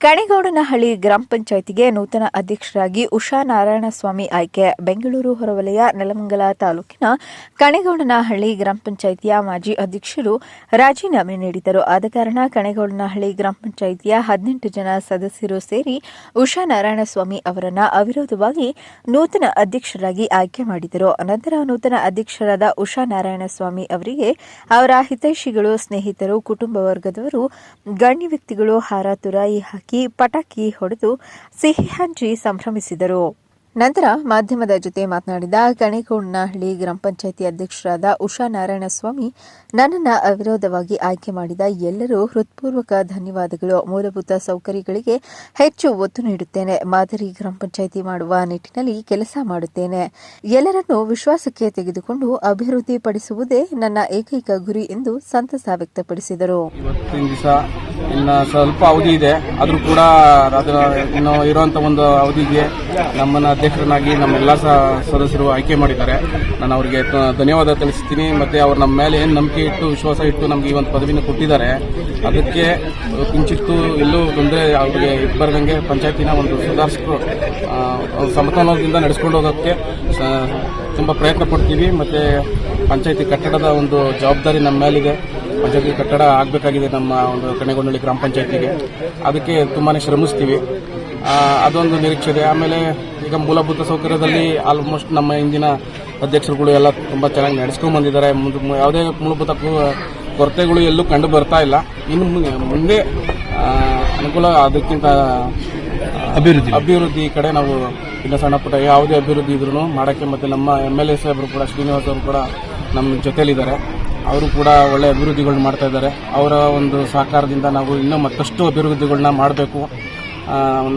ಕಣಿಗೌಡನಹಳ್ಳಿ ಗ್ರಾಮ ಪಂಚಾಯಿತಿಗೆ ನೂತನ ಅಧ್ಯಕ್ಷರಾಗಿ ಉಷಾ ನಾರಾಯಣಸ್ವಾಮಿ ಆಯ್ಕೆ. ಬೆಂಗಳೂರು ಹೊರವಲಯ ನೆಲಮಂಗಲ ತಾಲೂಕಿನ ಕಣಿಗೌಡನಹಳ್ಳಿ ಗ್ರಾಮ ಪಂಚಾಯಿತಿಯ ಮಾಜಿ ಅಧ್ಯಕ್ಷರು ರಾಜೀನಾಮೆ ನೀಡಿದರು. ಆದ ಕಾರಣ ಕಣಿಗೌಡನಹಳ್ಳಿ ಗ್ರಾಮ ಪಂಚಾಯಿತಿಯ 18 ಜನ ಸದಸ್ಯರು ಸೇರಿ ಉಷಾ ನಾರಾಯಣಸ್ವಾಮಿ ಅವರನ್ನು ಅವಿರೋಧವಾಗಿ ನೂತನ ಅಧ್ಯಕ್ಷರಾಗಿ ಆಯ್ಕೆ ಮಾಡಿದರು. ನಂತರ ನೂತನ ಅಧ್ಯಕ್ಷರಾದ ಉಷಾ ನಾರಾಯಣಸ್ವಾಮಿ ಅವರಿಗೆ ಅವರ ಹಿತೈಷಿಗಳು, ಸ್ನೇಹಿತರು, ಕುಟುಂಬ ವರ್ಗದವರು, ಗಣ್ಯ ವ್ಯಕ್ತಿಗಳು ಹಾರ ತುರಾಯಿ ಹಾಕಿ ಪಟಾಕಿ ಹೊಡೆದು ಸಿಹಿ ಹಂಚಿ ಸಂಭ್ರಮಿಸಿದರು. ನಂತರ ಮಾಧ್ಯಮದ ಜೊತೆ ಮಾತನಾಡಿದ ಕಣಿಗೌಡನಹಳ್ಳಿ ಗ್ರಾಮ ಪಂಚಾಯಿತಿ ಅಧ್ಯಕ್ಷರಾದ ಉಷಾ ನಾರಾಯಣಸ್ವಾಮಿ, ನನ್ನನ್ನು ಅವಿರೋಧವಾಗಿ ಆಯ್ಕೆ ಮಾಡಿದ ಎಲ್ಲರೂ ಹೃತ್ಪೂರ್ವಕ ಧನ್ಯವಾದಗಳು. ಮೂಲಭೂತ ಸೌಕರ್ಯಗಳಿಗೆ ಹೆಚ್ಚು ಒತ್ತು ನೀಡುತ್ತೇನೆ. ಮಾದರಿ ಗ್ರಾಮ ಪಂಚಾಯಿತಿ ಮಾಡುವ ನಿಟ್ಟಿನಲ್ಲಿ ಕೆಲಸ ಮಾಡುತ್ತೇನೆ. ಎಲ್ಲರನ್ನೂ ವಿಶ್ವಾಸಕ್ಕೆ ತೆಗೆದುಕೊಂಡು ಅಭಿವೃದ್ಧಿಪಡಿಸುವುದೇ ನನ್ನ ಏಕೈಕ ಗುರಿ ಎಂದು ಸಂತಸ ವ್ಯಕ್ತಪಡಿಸಿದರು. ಇನ್ನು ಸ್ವಲ್ಪ ಅವಧಿ ಇದೆ, ಆದರೂ ಕೂಡ ಇನ್ನು ಇರುವಂಥ ಒಂದು ಅವಧಿಗೆ ನಮ್ಮನ್ನು ಅಧ್ಯಕ್ಷರನ್ನಾಗಿ ನಮ್ಮೆಲ್ಲ ಸದಸ್ಯರು ಆಯ್ಕೆ ಮಾಡಿದ್ದಾರೆ. ನಾನು ಅವರಿಗೆ ಧನ್ಯವಾದ ತಿಳಿಸ್ತೀನಿ. ಮತ್ತು ಅವರು ನಮ್ಮ ಮೇಲೆ ಏನು ನಂಬಿಕೆ ಇಟ್ಟು, ವಿಶ್ವಾಸ ಇಟ್ಟು ನಮಗೆ ಈ ಒಂದು ಪದವಿನ ಕೊಟ್ಟಿದ್ದಾರೆ. ಅದಕ್ಕೆ ಕಿಂಚಿತ್ತು ಎಲ್ಲೂ ತೊಂದರೆ ಅವರಿಗೆ ಬರದಂಗೆ ಪಂಚಾಯತಿನ ಒಂದು ಸುಧಾರಿಸ್ಕೊ ಸಮತೋಲನದಿಂದ ನಡೆಸ್ಕೊಂಡು ಹೋಗೋಕ್ಕೆ ತುಂಬ ಪ್ರಯತ್ನ ಪಡ್ತೀವಿ. ಮತ್ತು ಪಂಚಾಯತಿ ಕಟ್ಟಡದ ಒಂದು ಜವಾಬ್ದಾರಿ ನಮ್ಮ ಮೇಲಿದೆ. ಪಂಚಾಯತಿ ಕಟ್ಟಡ ಆಗಬೇಕಾಗಿದೆ ನಮ್ಮ ಒಂದು ಕಣಿಗೌಡನಹಳ್ಳಿ ಗ್ರಾಮ ಪಂಚಾಯತಿಗೆ. ಅದಕ್ಕೆ ತುಂಬಾ ಶ್ರಮಿಸ್ತೀವಿ. ಅದೊಂದು ನಿರೀಕ್ಷೆ ಇದೆ. ಆಮೇಲೆ ಈಗ ಮೂಲಭೂತ ಸೌಕರ್ಯದಲ್ಲಿ ಆಲ್ಮೋಸ್ಟ್ ನಮ್ಮ ಹಿಂದಿನ ಅಧ್ಯಕ್ಷರುಗಳು ಎಲ್ಲ ತುಂಬ ಚೆನ್ನಾಗಿ ನಡೆಸ್ಕೊಂಡು ಬಂದಿದ್ದಾರೆ. ಯಾವುದೇ ಮೂಲಭೂತ ಕೊರತೆಗಳು ಎಲ್ಲೂ ಕಂಡು ಬರ್ತಾ ಇಲ್ಲ. ಇನ್ನು ಮುಂದೆ ಅನುಕೂಲ ಅದಕ್ಕಿಂತ ಅಭಿವೃದ್ಧಿ ಕಡೆ ನಾವು ಇನ್ನು ಸಣ್ಣ ಪುಟ್ಟ ಯಾವುದೇ ಅಭಿವೃದ್ಧಿ ಇದ್ರೂ ಮಾಡೋಕ್ಕೆ, ಮತ್ತು ನಮ್ಮ MLA ಸಾಹೇಬರು ಕೂಡ, ಶ್ರೀನಿವಾಸ್ ಅವರು ಕೂಡ ನಮ್ಮ ಜೊತೆಲಿದ್ದಾರೆ. ಅವರು ಕೂಡ ಒಳ್ಳೆ ಅಭಿವೃದ್ಧಿಗಳನ್ನ ಮಾಡ್ತಾ ಇದ್ದಾರೆ. ಅವರ ಒಂದು ಸಹಕಾರದಿಂದ ನಾವು ಇನ್ನೂ ಮತ್ತಷ್ಟು ಅಭಿವೃದ್ಧಿಗಳನ್ನ ಮಾಡಬೇಕು.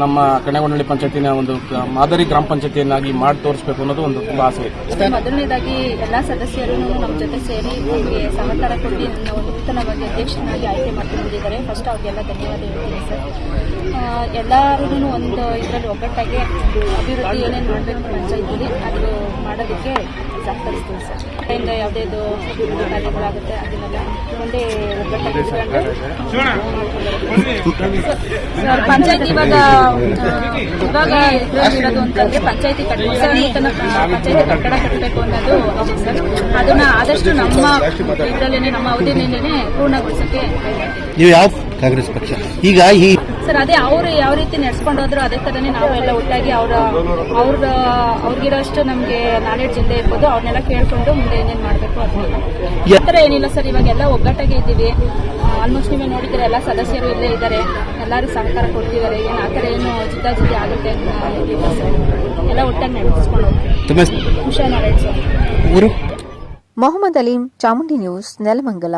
ನಮ್ಮ ಕಣಿಗೌಡನಹಳ್ಳಿ ಪಂಚಾಯತಿನ ಒಂದು ಮಾದರಿ ಗ್ರಾಮ ಪಂಚಾಯತಿಯನ್ನಾಗಿ ಮಾಡಿ ತೋರಿಸಬೇಕು ಅನ್ನೋದು ಒಂದು ತುಂಬ ಆಸೆ ಇದೆ. ಮೊದಲನೇದಾಗಿ ಎಲ್ಲ ಸದಸ್ಯರು ನಮ್ಮ ಜೊತೆ ಸೇರಿ ನಮಗೆ ಸಹಕಾರ ಕೊಟ್ಟು ನನ್ನ ಒಂದು ನೂತನವಾಗಿ ಅಧ್ಯಕ್ಷನಾಗಿ ಆಯ್ಕೆ ಮಾಡ್ಕೊಂಡಿದ್ದಾರೆ. ಫಸ್ಟ್ ಅವ್ರಿಗೆಲ್ಲ ಧನ್ಯವಾದ ಹೇಳ್ತೀನಿ ಸರ್. ಎಲ್ಲರೂ ಒಂದು ಇದರಲ್ಲಿ ಒಗ್ಗಟ್ಟಾಗಿ ಅಭಿವೃದ್ಧಿ ಏನೇನು ಮಾಡಬೇಕು ಪಂಚಾಯತಿಲಿ ಅದು ಮಾಡೋದಕ್ಕೆ ಸಹಕರಿಸ್ತೀವಿ ಸರ್. ಕಡೆಯಿಂದ ಯಾವುದೇದು ಅಭಿವೃದ್ಧಿ ಕಾರ್ಯಗಳಾಗುತ್ತೆ ಅದನ್ನೆಲ್ಲ ಮುಂದೆ ಒಗ್ಗಟ್ಟಾಗಿ ಪಂಚಾಯತಿ ಇವಾಗ ಇರೋದು ಅಂತಂದ್ರೆ ಪಂಚಾಯತಿ ನೂತನ ಪಂಚಾಯತಿ ಕಟ್ಟಡ ಕಟ್ಟಬೇಕು ಅನ್ನೋದು ಇದೆ ಸರ್. ಅದನ್ನ ಆದಷ್ಟು ನಮ್ಮ ಇದರಲ್ಲೇನೆ, ನಮ್ಮ ಅವಧಿಯಲ್ಲೇನೆ ಪೂರ್ಣಗೊಳಿಸಕ್ಕೆ ನೀವು ಯಾವ ಕಾಂಗ್ರೆಸ್ ಪಕ್ಷ ಈಗ ಸರ್ ಅದೇ ಅವ್ರು ಯಾವ ರೀತಿ ನಡೆಸ್ಕೊಂಡು ಹೋದ್ರು ಅದೇ ತರನೇ ನಾವೆಲ್ಲ ಒಟ್ಟಾಗಿ ಅವ್ರಿಗಿರೋಷ್ಟು ನಮಗೆ ನಾಲೆಡ್ಜ್ ಇಲ್ಲದೆ ಇರ್ಬೋದು, ಅವ್ರನ್ನೆಲ್ಲ ಕೇಳ್ಕೊಂಡು ಮುಂದೆ ಏನೇನು ಮಾಡಬೇಕು ಅದನ್ನೆಲ್ಲ. ಈ ಥರ ಏನಿಲ್ಲ ಸರ್, ಇವಾಗೆಲ್ಲ ಒಗ್ಗಟ್ಟಾಗಿ ಇದ್ದೀವಿ. ಆಲ್ಮೋಸ್ಟ್ ನೀವೇ ನೋಡಿದ್ರೆ ಎಲ್ಲ ಸದಸ್ಯರು ಇಲ್ಲೇ ಇದ್ದಾರೆ, ಎಲ್ಲರೂ ಸಹಕಾರ ಕೊಡ್ತಿದ್ದಾರೆ. ಏನು ಆ ಥರ ಏನು ಜಿದ್ದಾಜಿದ್ದಿ ಆಗುತ್ತೆ ಅಂತ ಏನಿಲ್ಲ ಸರ್. ಎಲ್ಲ ಒಟ್ಟಾಗಿ ನಡೆಸ್ಕೊಂಡು ಹೋಗ್ತೀವಿ. ಉಷಾ ನಾರಾಯಣ ಸರ್. ಮೊಹಮ್ಮದ್ ಅಲೀಂ, ಚಾಮುಂಡಿ ನ್ಯೂಸ್, ನೆಲಮಂಗಲ.